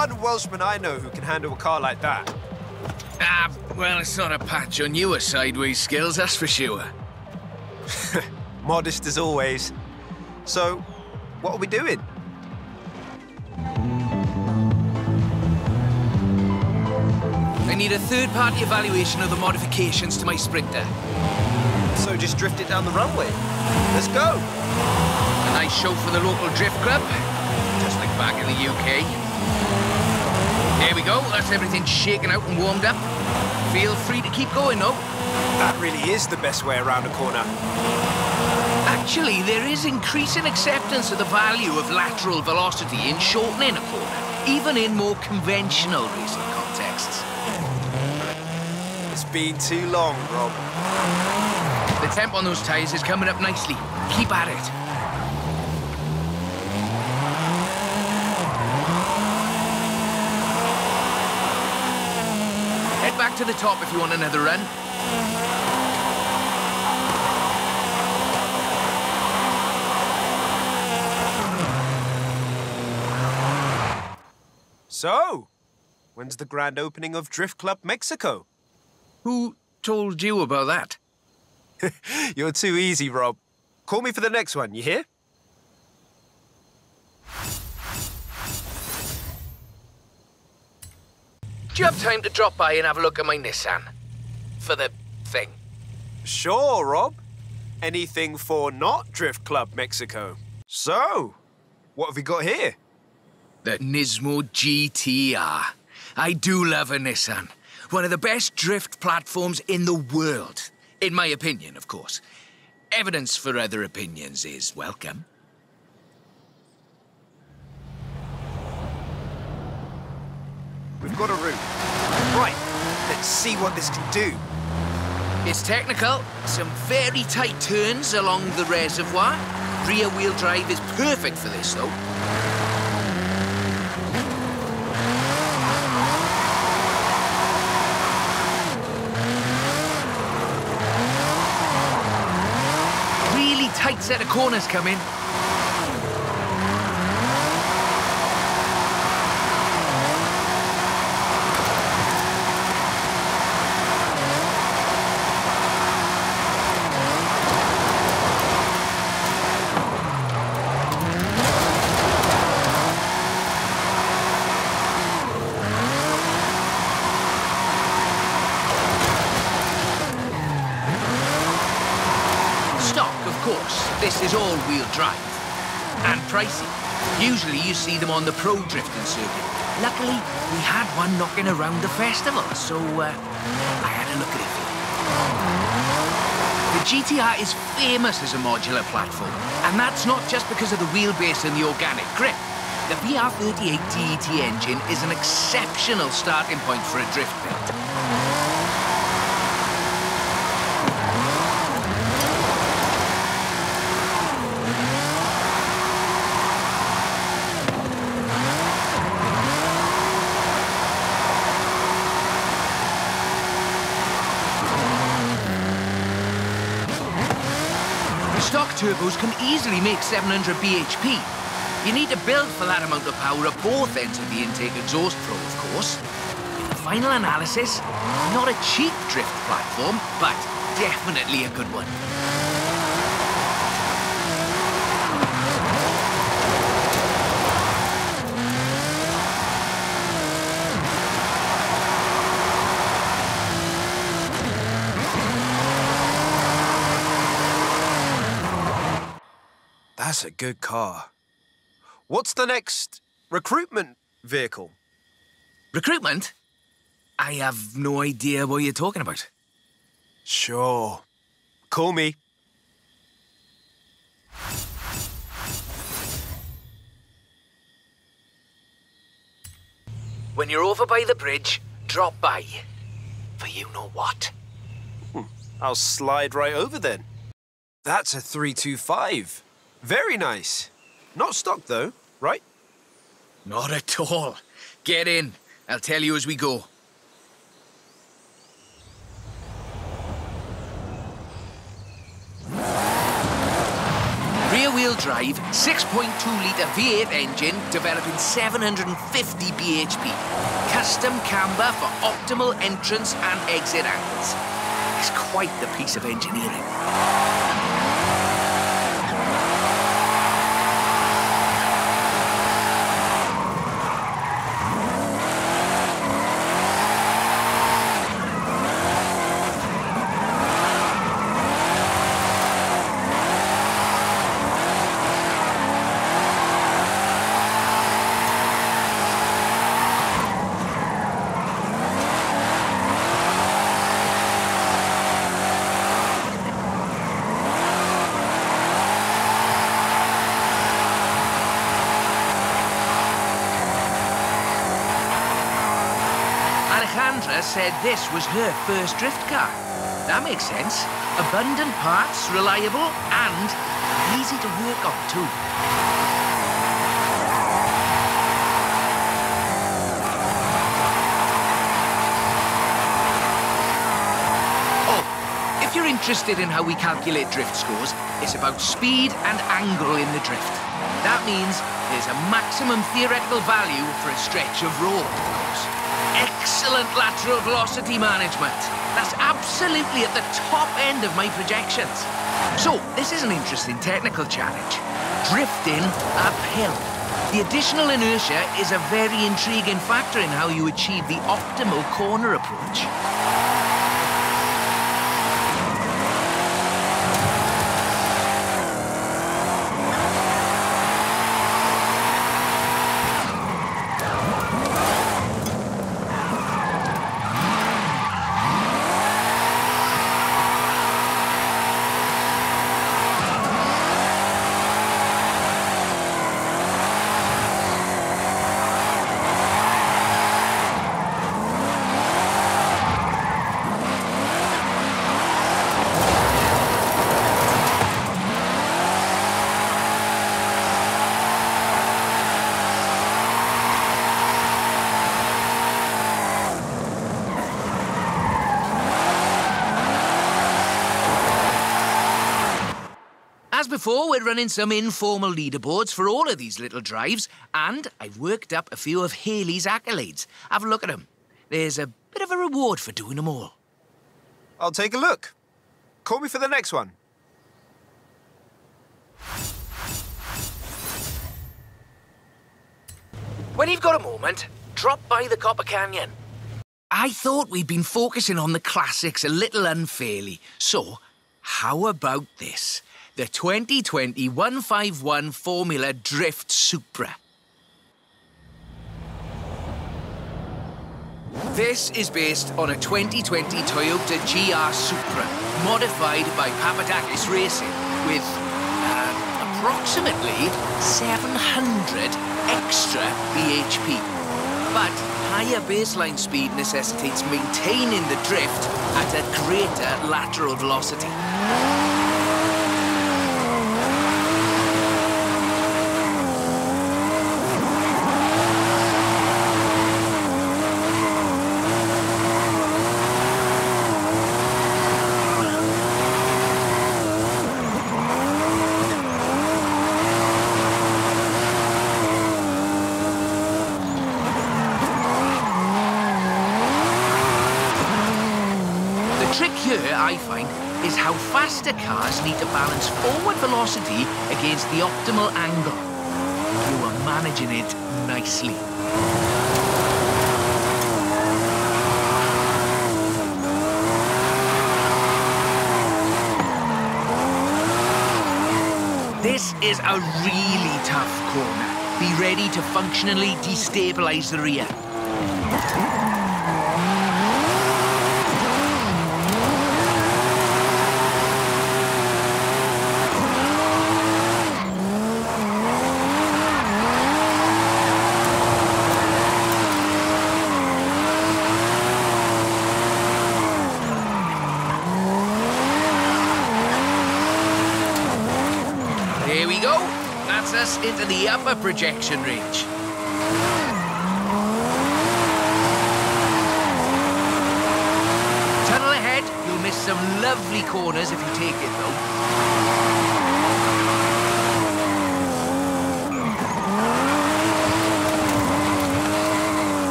one Welshman I know who can handle a car like that. Ah, well, it's not a patch on your sideways skills, that's for sure. Modest as always. So, what are we doing? I need a third-party evaluation of the modifications to my Sprinter. So just drift it down the runway. Let's go. A nice show for the local drift club, just like back in the UK. There we go, that's everything shaken out and warmed up. Feel free to keep going, though. That really is the best way around a corner. Actually, there is increasing acceptance of the value of lateral velocity in shortening a corner, even in more conventional racing contexts. It's been too long, Rob. The temp on those tyres is coming up nicely. Keep at it. Head back to the top if you want another run. So, when's the grand opening of Drift Club Mexico? Who told you about that? You're too easy, Rob. Call me for the next one, you hear? Do you have time to drop by and have a look at my Nissan? For the thing. Sure, Rob. Anything for not Drift Club Mexico. So, what have we got here? The Nismo GTR. I do love a Nissan. One of the best drift platforms in the world. In my opinion, of course. Evidence for other opinions is welcome. We've got a route. Right, let's see what this can do. It's technical. Some very tight turns along the reservoir. Rear-wheel drive is perfect for this, though. Really tight set of corners coming. This is all-wheel drive. And pricey. Usually you see them on the pro drifting circuit. Luckily, we had one knocking around the festival, so I had a look at it. The GTR is famous as a modular platform, and that's not just because of the wheelbase and the organic grip. The VR38 TET engine is an exceptional starting point for a drift build. Stock turbos can easily make 700 bhp. You need to build for that amount of power at both ends of the intake exhaust flow, of course. In the final analysis, not a cheap drift platform, but definitely a good one. That's a good car. What's the next recruitment vehicle? Recruitment? I have no idea what you're talking about. Sure. Call me. When you're over by the bridge, drop by. For you know what. I'll slide right over then. That's a 325. Very nice. Not stock though, right? Not at all. Get in. I'll tell you as we go. Rear rear-wheel drive, 6.2-litre V8 engine developing 750 bhp. Custom camber for optimal entrance and exit angles. It's quite the piece of engineering. Alejandra said this was her first drift car. That makes sense. Abundant parts, reliable, and easy to work on too. Oh, if you're interested in how we calculate drift scores, it's about speed and angle in the drift. That means there's a maximum theoretical value for a stretch of road, of course. Excellent lateral velocity management. That's absolutely at the top end of my projections. So, this is an interesting technical challenge. Drifting uphill. The additional inertia is a very intriguing factor in how you achieve the optimal corner approach. As before, we're running some informal leaderboards for all of these little drives, and I've worked up a few of Haley's accolades. Have a look at them. There's a bit of a reward for doing them all. I'll take a look. Call me for the next one. When you've got a moment, drop by the Copper Canyon. I thought we'd been focusing on the classics a little unfairly, so how about this? The 2020 151 Formula Drift Supra. This is based on a 2020 Toyota GR Supra, modified by Papadakis Racing, with approximately 700 extra bhp. But higher baseline speed necessitates maintaining the drift at a greater lateral velocity. The trick here, I find, is how faster cars need to balance forward velocity against the optimal angle. You are managing it nicely. This is a really tough corner. Be ready to functionally destabilize the rear. There we go. That's us into the upper projection range. Tunnel ahead. You'll miss some lovely corners if you take it, though.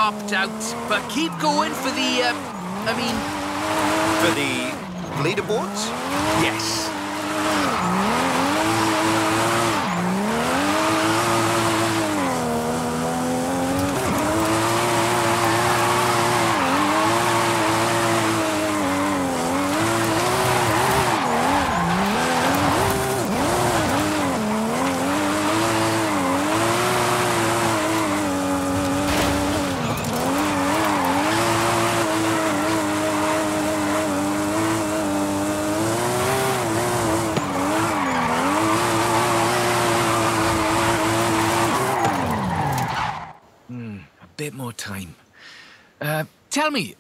topped out. But keep going for the, For the leaderboards? Yes. Bit more time. Tell me,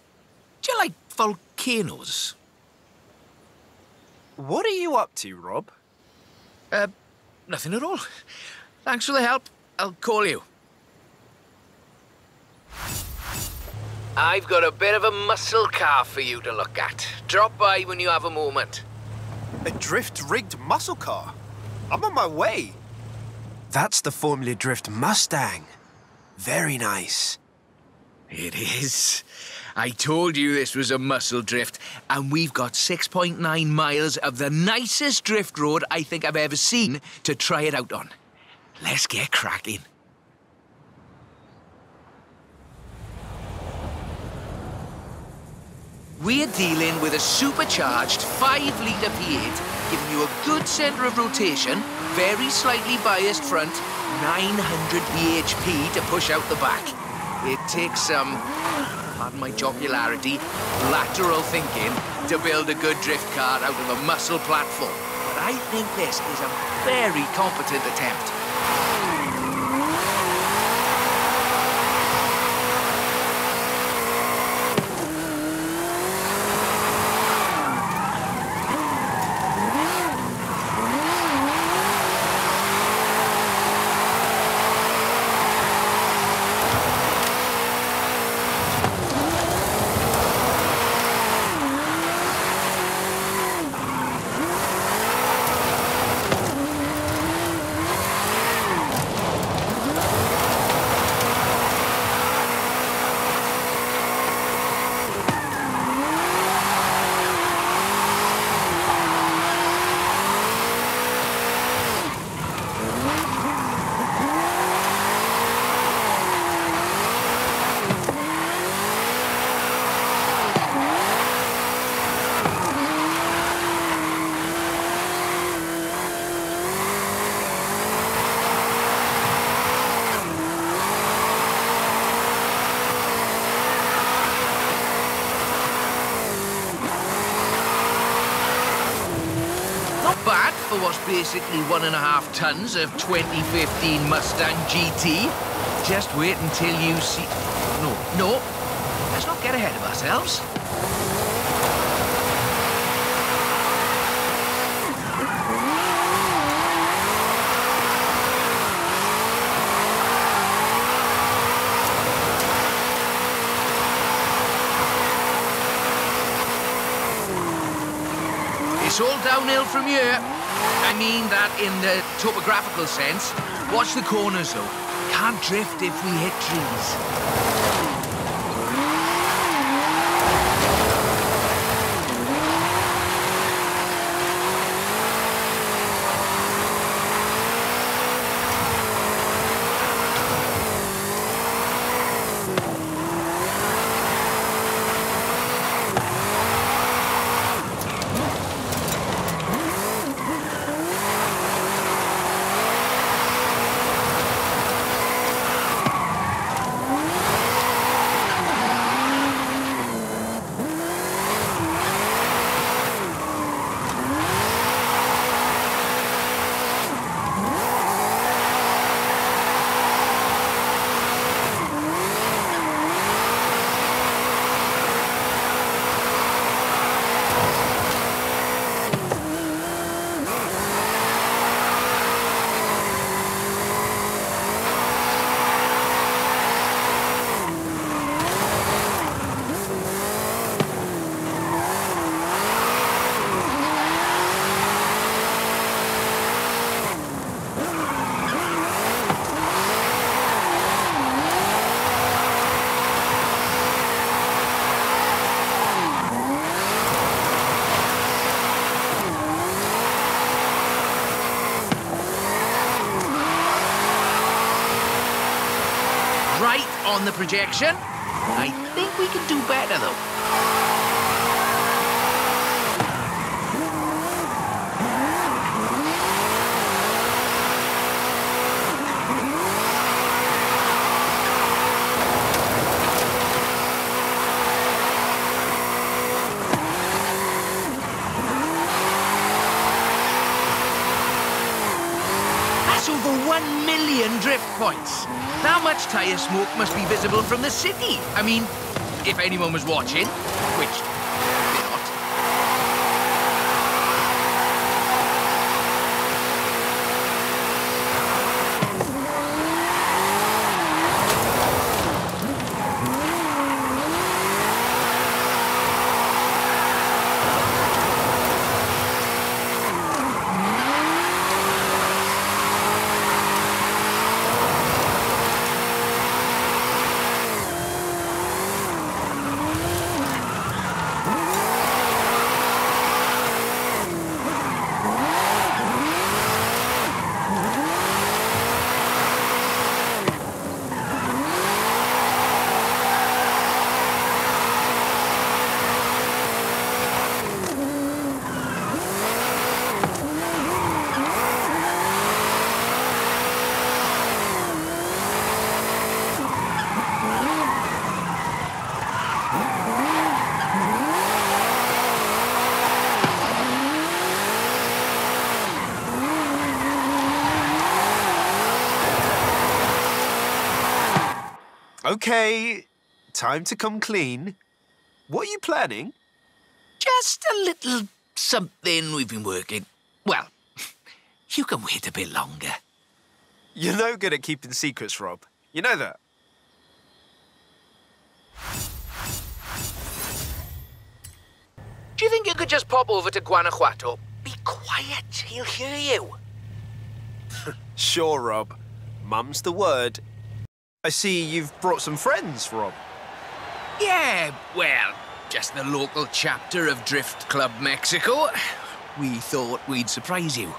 do you like volcanoes? What are you up to, Rob? Nothing at all. Thanks for the help. I'll call you. I've got a bit of a muscle car for you to look at. Drop by when you have a moment. A drift-rigged muscle car? I'm on my way. That's the Formula Drift Mustang. Very nice. It is. I told you this was a muscle drift, and we've got 6.9 miles of the nicest drift road I think I've ever seen to try it out on. Let's get cracking. We're dealing with a supercharged 5-litre V8, giving you a good centre of rotation, very slightly biased front, 900 bhp to push out the back. It takes some, pardon my jocularity, lateral thinking to build a good drift car out of a muscle platform. But I think this is a very competent attempt. Bad for what's basically 1.5 tons of 2015 Mustang GT. Just wait until you see... No. Let's not get ahead of ourselves. It's all downhill from here. I mean that in the topographical sense. Watch the corners, though. Can't drift if we hit trees. on the projection. I think we can do better, though. Over 1 million drift points. How much tyre smoke must be visible from the city? I mean, if anyone was watching, which they're not. Okay, time to come clean. What are you planning? Just a little something we've been working. Well, you can wait a bit longer. You're no good at keeping secrets, Rob. You know that. Do you think you could just pop over to Guanajuato? Be quiet, he'll hear you. Sure, Rob. Mum's the word. I see you've brought some friends, Rob. Yeah, well, just the local chapter of Drift Club Mexico. We thought we'd surprise you.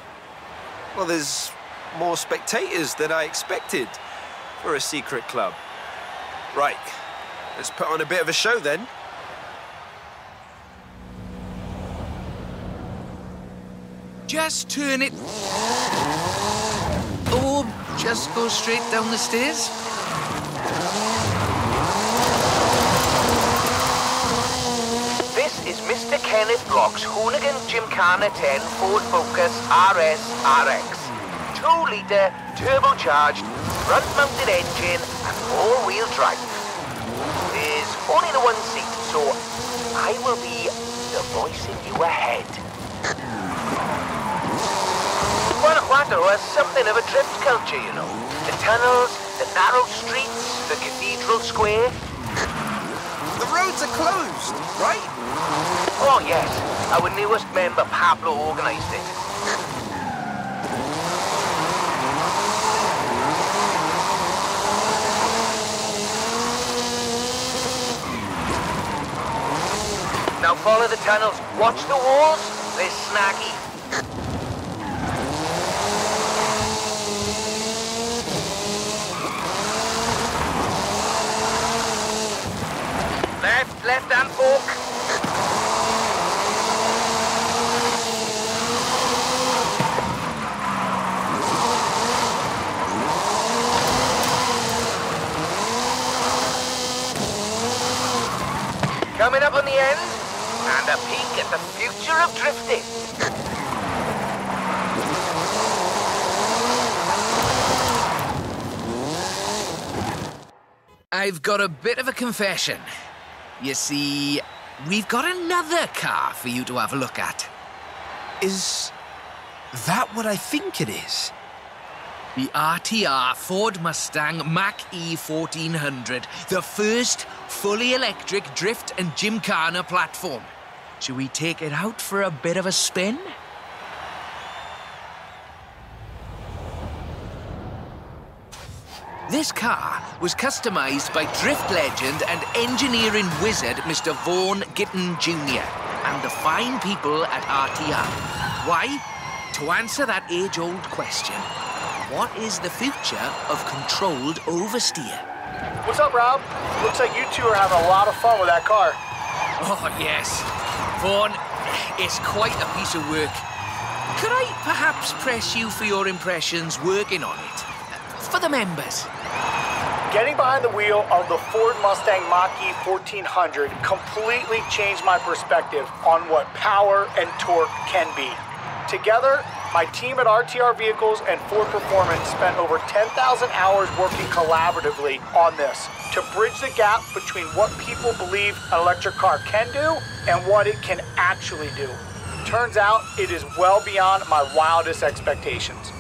Well, there's more spectators than I expected for a secret club. Right, let's put on a bit of a show then. Just turn it... Or just go straight down the stairs. This is Mr. Kenneth Block's Hoonigan Gymkhana 10 Ford Focus RS RX. 2-litre, turbocharged, front-mounted engine and all-wheel drive. There's only the one seat, so I will be the voice in your head. Guanajuato has something of a drift culture, you know. The tunnels, the narrow streets, the cathedral square. The roads are closed, right? Oh, yes. Our newest member, Pablo, organised it. Now follow the tunnels. Watch the walls. They're snaggy. Left-hand fork. Coming up on the end, and a peek at the future of drifting. I've got a bit of a confession. You see, we've got another car for you to have a look at. Is that what I think it is? The RTR Ford Mustang Mach-E 1400, the first fully electric drift and gymkhana platform. Should we take it out for a bit of a spin? This car was customised by drift legend and engineering wizard Mr. Vaughan Gitton Jr. and the fine people at RTR. Why? To answer that age-old question, what is the future of controlled oversteer? What's up, Rob? Looks like you two are having a lot of fun with that car. Oh, yes. Vaughn, it's quite a piece of work. Could I perhaps press you for your impressions working on it? For the members. Getting behind the wheel of the Ford Mustang Mach-E 1400 completely changed my perspective on what power and torque can be. Together, my team at RTR Vehicles and Ford Performance spent over 10,000 hours working collaboratively on this to bridge the gap between what people believe an electric car can do and what it can actually do. Turns out it is well beyond my wildest expectations.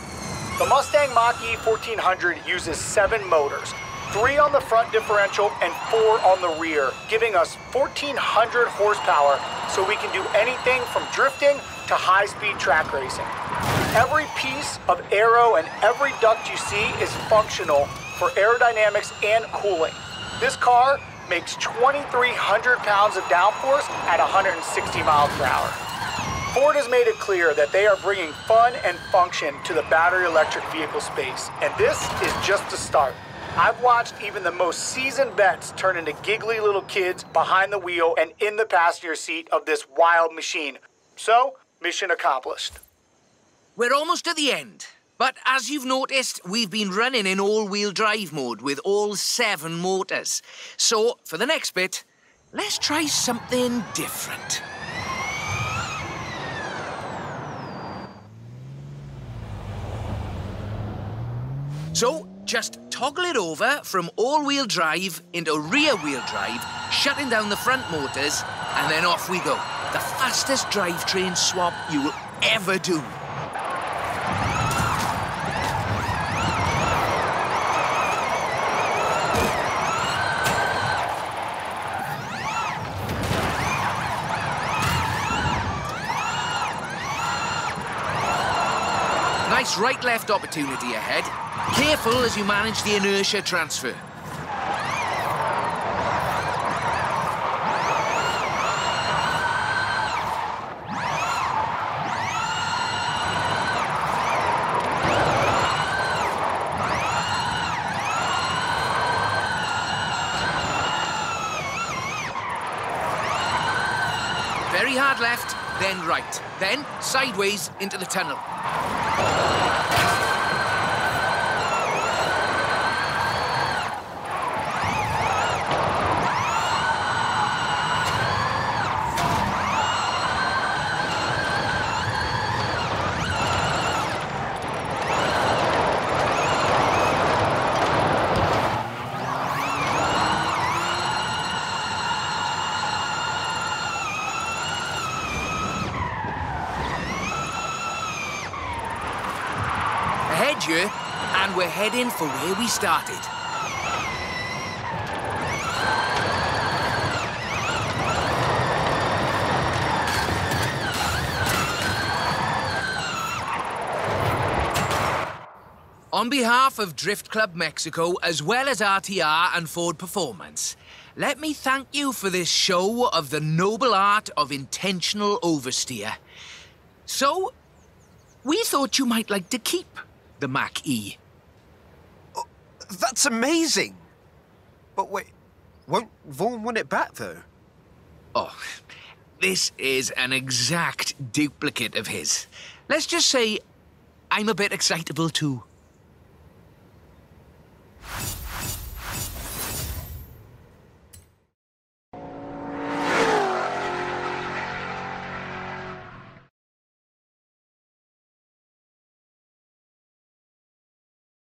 The Mustang Mach-E 1400 uses 7 motors, 3 on the front differential and 4 on the rear, giving us 1,400 horsepower so we can do anything from drifting to high-speed track racing. Every piece of aero and every duct you see is functional for aerodynamics and cooling. This car makes 2,300 pounds of downforce at 160 miles per hour. Ford has made it clear that they are bringing fun and function to the battery electric vehicle space, and this is just the start. I've watched even the most seasoned vets turn into giggly little kids behind the wheel and in the passenger seat of this wild machine. So, mission accomplished. We're almost at the end. But as you've noticed, we've been running in all-wheel drive mode with all 7 motors. So, for the next bit, let's try something different. So, just toggle it over from all-wheel drive into rear-wheel drive, shutting down the front motors, and then off we go. The fastest drivetrain swap you will ever do. Nice right-left opportunity ahead. Careful as you manage the inertia transfer. Very hard left, then right, then sideways into the tunnel. Ahead you, and we're heading for where we started. On behalf of Drift Club Mexico, as well as RTR and Ford Performance, let me thank you for this show of the noble art of intentional oversteer. So, we thought you might like to keep the Mach-E. Oh, that's amazing! But wait, won't Vaughn want it back, though? Oh, this is an exact duplicate of his. Let's just say I'm a bit excitable, too.